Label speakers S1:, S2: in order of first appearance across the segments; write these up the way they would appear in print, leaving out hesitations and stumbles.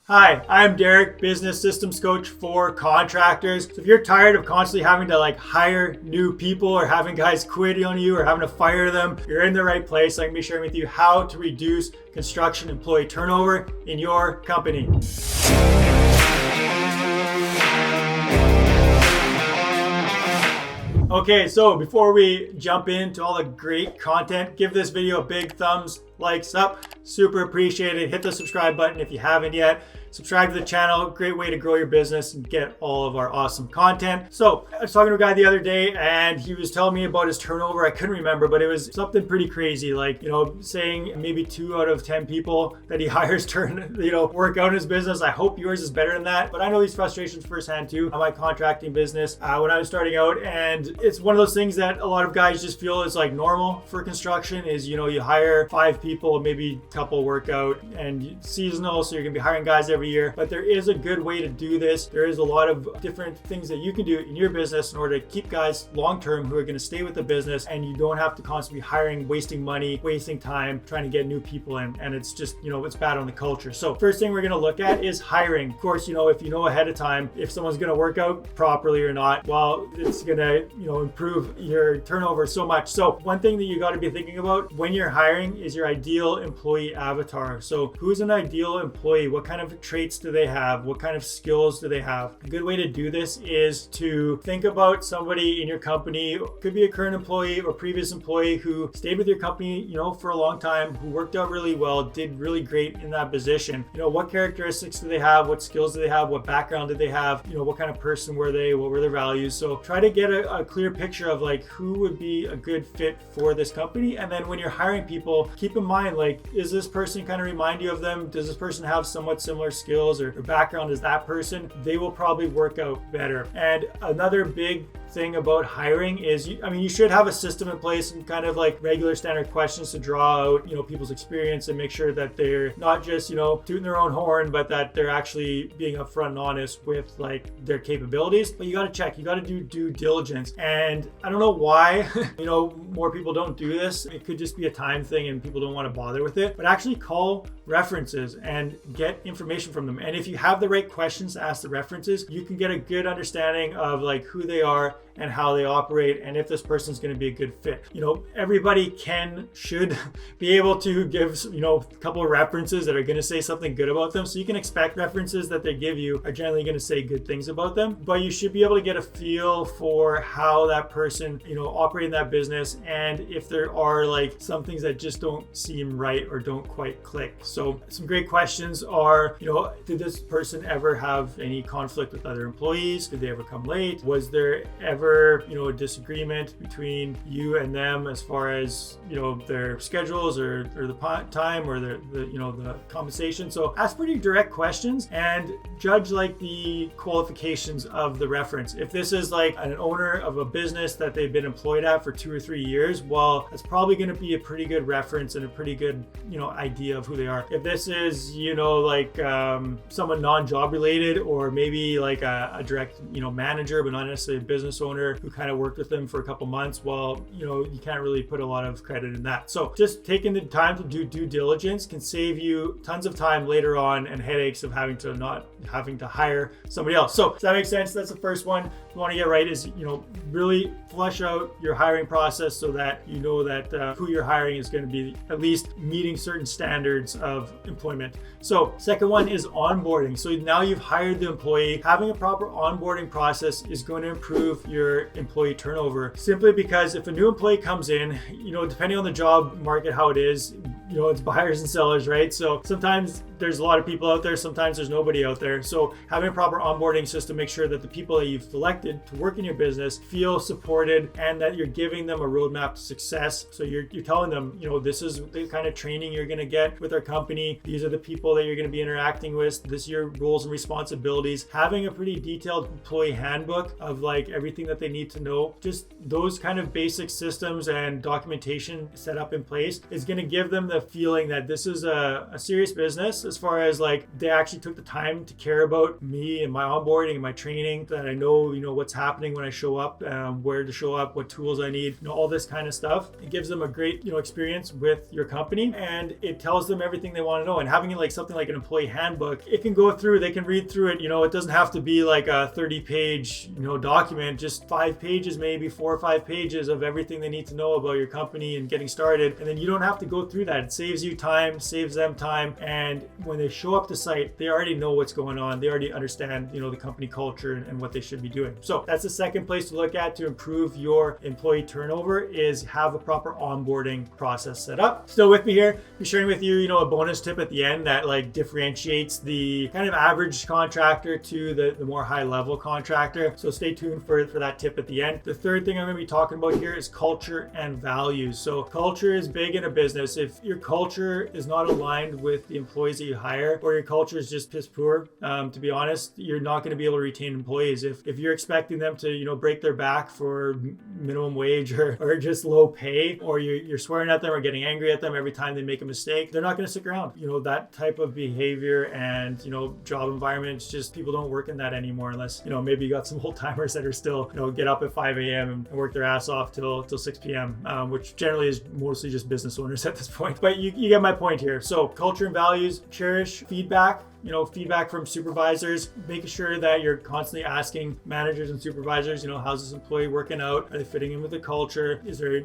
S1: Hi, I'm Derek, business systems coach for contractors. So if you're tired of constantly having to hire new people or having guys quit on you or having to fire them, you're in the right place. I'm gonna be sharing with you how to reduce construction employee turnover in your company. Okay, so before we jump into all the great content, give this video a big thumbs up. Super appreciate it. Hit the subscribe button if you haven't yet. Subscribe to the channel. Great way to grow your business and get all of our awesome content. So I was talking to a guy the other day and he was telling me about his turnover. I couldn't remember, but it was something pretty crazy. Saying maybe 2 out of 10 people that he hires work out in his business. I hope yours is better than that. But I know these frustrations firsthand too on my contracting business when I was starting out. And it's one of those things that a lot of guys just feel is normal for construction is, you hire 5 people, maybe a couple work out and seasonal. So you're gonna be hiring guys every year, but there is a good way to do this. There is a lot of different things that you can do in your business in order to keep guys long-term who are going to stay with the business, and you don't have to constantly be hiring, wasting money, wasting time, trying to get new people in, and it's just, it's bad on the culture. So first thing we're going to look at is hiring. Of course, if you know ahead of time if someone's going to work out properly or not, well, it's going to, improve your turnover so much. So one thing that you got to be thinking about when you're hiring is your ideal employee avatar. So who's an ideal employee? What kind of traits do they have? What kind of skills do they have? A good way to do this is to think about somebody in your company, could be a current employee or previous employee who stayed with your company, for a long time, who worked out really well, did really great in that position. What characteristics do they have? What skills do they have? What background did they have? What kind of person were they? What were their values? So try to get a clear picture of who would be a good fit for this company. And then when you're hiring people, keep in mind, is this person kind of remind you of them? Does this person have somewhat similar skills or background as that person? They will probably work out better. And another big thing about hiring is you should have a system in place and kind of regular standard questions to draw out people's experience and make sure that they're not just tooting their own horn, but that they're actually being upfront and honest with their capabilities. But you got to check, you got to do due diligence. And I don't know why more people don't do this. It could just be a time thing and people don't want to bother with it, but actually call references and get information from them. And if you have the right questions to ask the references, you can get a good understanding of who they are and how they operate, and if this person's going to be a good fit. Everybody should be able to give a couple of references that are going to say something good about them. So you can expect references that they give you are generally going to say good things about them, but you should be able to get a feel for how that person operate in that business, and if there are some things that just don't seem right or don't quite click. So some great questions are, did this person ever have any conflict with other employees? Did they ever come late? Was there ever a disagreement between you and them as far as their schedules or the time or the compensation? So ask pretty direct questions and judge the qualifications of the reference. If this is an owner of a business that they've been employed at for 2 or 3 years, well, that's probably going to be a pretty good reference and a pretty good idea of who they are. If this is someone non-job related, or maybe a direct manager but not necessarily a business owner who kind of worked with them for a couple months, well, you can't really put a lot of credit in that. So just taking the time to do due diligence can save you tons of time later on and headaches of having to hire somebody else. So does that make sense? That's the first one you want to get right, is really flesh out your hiring process so that that who you're hiring is going to be at least meeting certain standards of employment. So second one is onboarding. So now you've hired the employee. Having a proper onboarding process is going to improve your employee turnover, simply because if a new employee comes in, depending on the job market, how it is, it's buyers and sellers, right? So sometimes there's a lot of people out there, sometimes there's nobody out there. So having a proper onboarding system, make sure that the people that you've selected to work in your business feel supported and that you're giving them a roadmap to success. So you're telling them, this is the kind of training you're going to get with our company. These are the people that you're going to be interacting with. This is your roles and responsibilities. Having a pretty detailed employee handbook of everything that they need to know, just those kind of basic systems and documentation set up in place is going to give them the feeling that this is a serious business, as far as like they actually took the time to care about me and my onboarding and my training, that I know, what's happening when I show up, where to show up, what tools I need, all this kind of stuff. It gives them a great, experience with your company, and it tells them everything they want to know. And having like something like an employee handbook, it can go through, they can read through it. It doesn't have to be like a 30-page, document, just 5 pages, maybe 4 or 5 pages of everything they need to know about your company and getting started. And then you don't have to go through that. It saves you time, saves them time. And when they show up to site, they already know what's going on. They already understand, the company culture and what they should be doing. So that's the second place to look at to improve your employee turnover, is have a proper onboarding process set up. Still with me here, be sharing with you, a bonus tip at the end that like differentiates the kind of average contractor to the more high level contractor. So stay tuned for that tip at the end. The third thing I'm going to be talking about here is culture and values. So culture is big in a business. If your culture is not aligned with the employees that you hire, or your culture is just piss poor, to be honest, you're not going to be able to retain employees. If you're expecting them to, break their back for minimum wage or just low pay, or you're swearing at them or getting angry at them every time they make a mistake, they're not going to stick around. That type of behavior and, job environment, it's just people don't work in that anymore, unless, maybe you got some old timers that are still, get up at 5 a.m. and work their ass off till 6 p.m., which generally is mostly just business owners at this point. But you get my point here. So culture and values, cherish feedback. Feedback from supervisors, making sure that you're constantly asking managers and supervisors, how's this employee working out? Are they fitting in with the culture? Is there,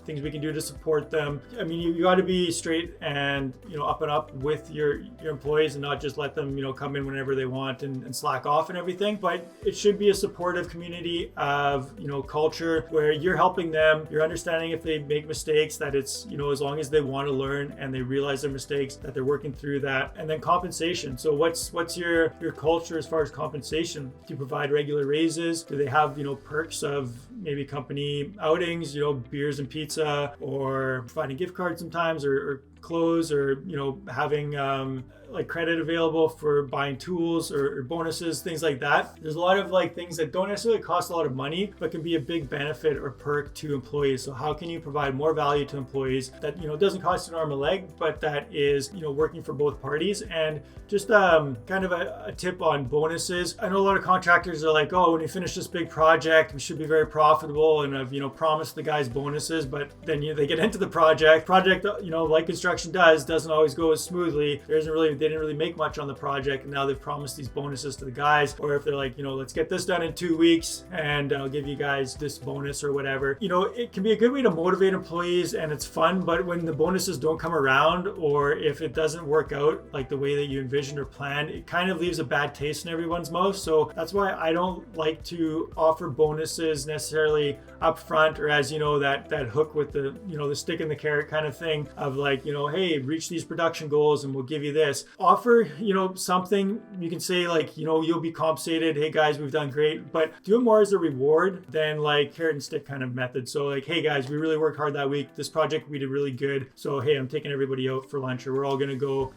S1: things we can do to support them? I mean, you got to be straight and, up and up with your employees, and not just let them, come in whenever they want and slack off and everything. But it should be a supportive community of, culture where you're helping them, you're understanding if they make mistakes, that it's, as long as they want to learn and they realize their mistakes, that they're working through that. And then compensation. So what's your culture as far as compensation? Do you provide regular raises? Do they have, perks of maybe company outings, beers and pizza, or providing gift cards sometimes, or clothes, or having like credit available for buying tools or bonuses, things like that. There's a lot of like things that don't necessarily cost a lot of money, but can be a big benefit or perk to employees. So how can you provide more value to employees that doesn't cost an arm and a leg, but that is working for both parties? And just kind of a tip on bonuses. I know a lot of contractors are like, oh, when you finish this big project, we should be very profitable, and I've promised the guys bonuses, but then they get into the project like construction doesn't always go as smoothly. They didn't really make much on the project, and now they've promised these bonuses to the guys. Or if they're like, let's get this done in 2 weeks and I'll give you guys this bonus or whatever. It can be a good way to motivate employees, and it's fun, but when the bonuses don't come around, or if it doesn't work out like the way that you envisioned or planned, it kind of leaves a bad taste in everyone's mouth. So that's why I don't like to offer bonuses necessarily up front, or as that hook with the the stick in the carrot kind of thing of like, hey, reach these production goals and we'll give you this. Offer, something you can say like, you'll be compensated. Hey guys, we've done great, but do it more as a reward than like carrot and stick kind of method. So like, hey guys, we really worked hard that week. This project we did really good. So hey, I'm taking everybody out for lunch, or we're all gonna go,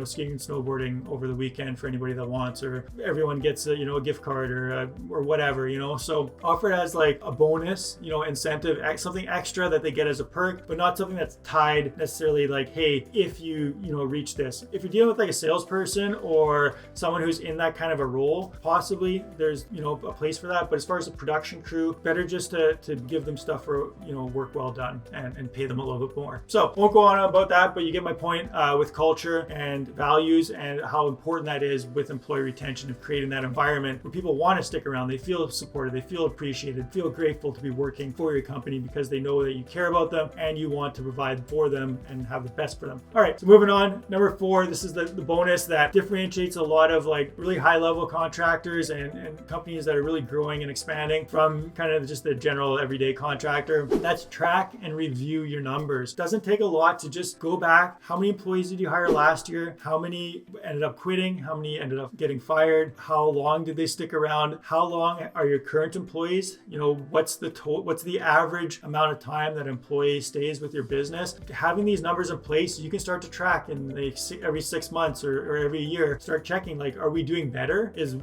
S1: skiing and snowboarding over the weekend for anybody that wants, or everyone gets a gift card or whatever. So offer it as like a bonus, incentive, something extra that they get as a perk, but not something that's tied necessarily like, hey, if you reach this. If you're dealing with like a salesperson or someone who's in that kind of a role, possibly there's a place for that. But as far as the production crew, better just to give them stuff for work well done and pay them a little bit more. So won't go on about that, but you get my point with culture and values and how important that is with employee retention, of creating that environment where people want to stick around. They feel supported, they feel appreciated, feel grateful to be working for your company because they know that you care about them and you want to provide for them and have the best for them. All right, so moving on. Number 4, this is the bonus that differentiates a lot of like really high level contractors and companies that are really growing and expanding from kind of just the general everyday contractor. That's track and review your numbers. Doesn't take a lot to just go back. How many employees did you hire last year? How many ended up quitting? How many ended up getting fired? How long did they stick around? How long are your current employees? What's the average amount of time that an employee stays with your business? Having these numbers in place, you can start to track, and every 6 6 months or every year, start checking, like, are we doing better? Is,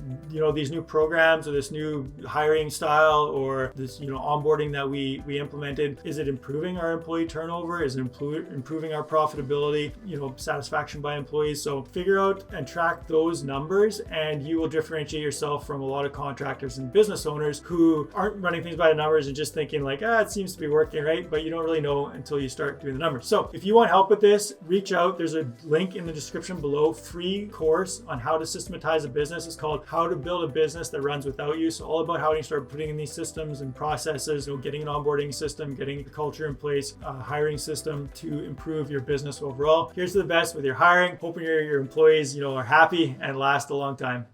S1: these new programs or this new hiring style or this, onboarding that we implemented, is it improving our employee turnover? Is it improving our profitability, satisfaction by employees? So figure out and track those numbers, and you will differentiate yourself from a lot of contractors and business owners who aren't running things by the numbers and just thinking like, it seems to be working, right? But you don't really know until you start doing the numbers. So if you want help with this, reach out. There's a link in the description below, free course on how to systematize a business. It's called How to Build a Business That Runs Without You. So all about how you start putting in these systems and processes, getting an onboarding system, getting the culture in place, a hiring system to improve your business overall. Here's to the best with your hiring. Hoping your employees, are happy and last a long time.